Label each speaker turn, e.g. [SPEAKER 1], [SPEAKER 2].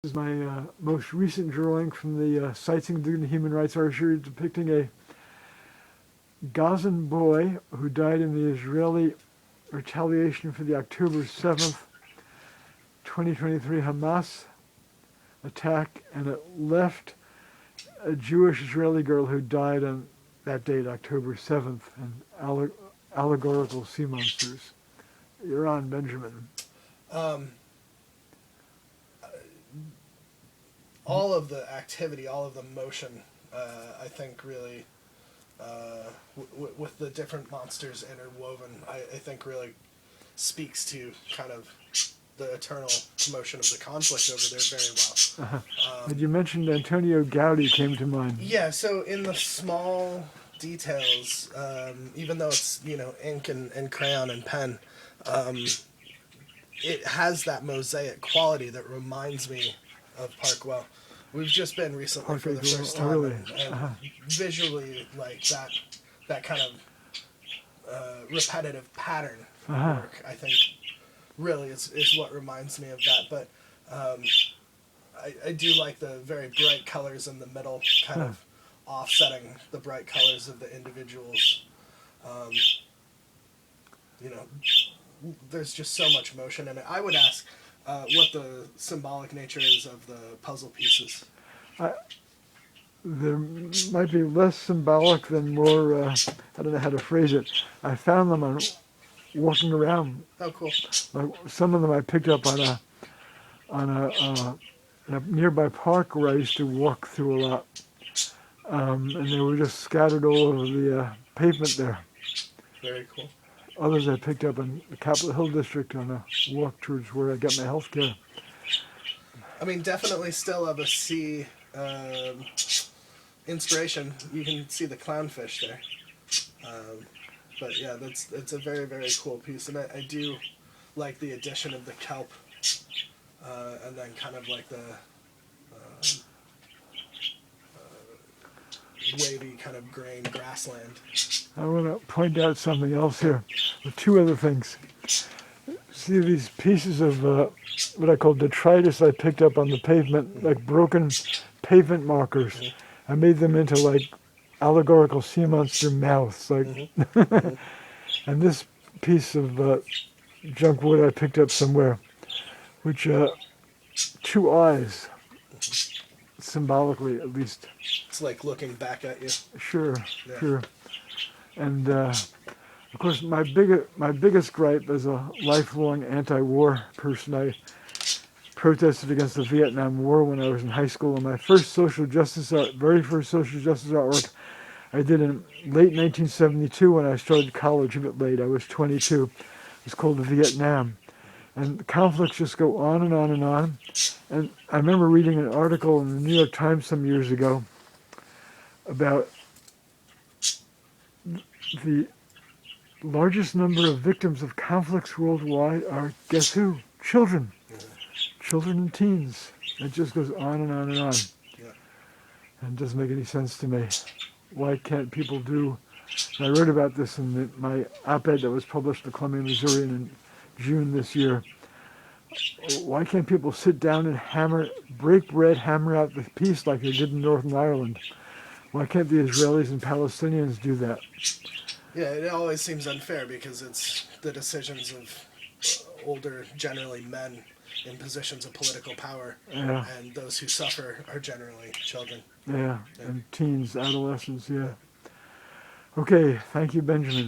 [SPEAKER 1] This is my most recent drawing from the Sites and Dignity Human Rights Art series depicting a Gazan boy who died in the Israeli retaliation for the October 7th, 2023 Hamas attack, and it left a Jewish Israeli girl who died on that date, October 7th, and allegorical sea monsters. You're on, Benjamin.
[SPEAKER 2] All of the activity, all of the motion, I think really, with the different monsters interwoven, I think really speaks to kind of the eternal commotion of the conflict over there very well.
[SPEAKER 1] But you mentioned Antonio Gaudi came to mind.
[SPEAKER 2] Yeah, so in the small details, even though it's, ink and crayon and pen, it has that mosaic quality that reminds me of Parkwell. We've just been recently for the first time,
[SPEAKER 1] really?
[SPEAKER 2] and visually, like that kind of repetitive pattern work, I think, really is what reminds me of that. But I do like the very bright colors in the middle, kind of offsetting the bright colors of the individuals. There's just so much motion in it. I would ask what the symbolic nature is of the puzzle pieces.
[SPEAKER 1] There might be less symbolic than more, I don't know how to phrase it. I found them on walking around.
[SPEAKER 2] Oh, cool.
[SPEAKER 1] Some of them I picked up on a nearby park where I used to walk through a lot. And they were just scattered all over the pavement there.
[SPEAKER 2] Very cool.
[SPEAKER 1] Others I picked up in the Capitol Hill district on a walk towards where I got my health care.
[SPEAKER 2] I mean, definitely still of a sea inspiration. You can see the clownfish there. But yeah, it's a very, very cool piece. And I do like the addition of the kelp and then kind of like the wavy kind of grain grassland.
[SPEAKER 1] I want to point out something else here. Two other things. See these pieces of what I call detritus I picked up on the pavement, like broken pavement markers. I made them into like allegorical sea monster mouths. Like, and this piece of junk wood I picked up somewhere, which two eyes, symbolically at least.
[SPEAKER 2] It's like looking back at you.
[SPEAKER 1] Sure. And of course, my biggest gripe as a lifelong anti-war person, I protested against the Vietnam War when I was in high school. And my very first social justice artwork I did in late 1972 when I started college, a bit late. I was 22. It was called Vietnam. And the conflicts just go on and on and on. And I remember reading an article in the New York Times some years ago about the largest number of victims of conflicts worldwide are, guess who? Children. Children and teens. It just goes on and on and on. And it doesn't make any sense to me. Why can't people do... And I wrote about this in my op-ed that was published in Columbia, Missouri in June this year. Why can't people sit down and break bread, hammer out the peace like they did in Northern Ireland? Why can't the Israelis and Palestinians do that?
[SPEAKER 2] Yeah, it always seems unfair because it's the decisions of older, generally men in positions of political power, and those who suffer are generally children.
[SPEAKER 1] Yeah, and teens, adolescents, yeah. Okay, thank you, Benjamin.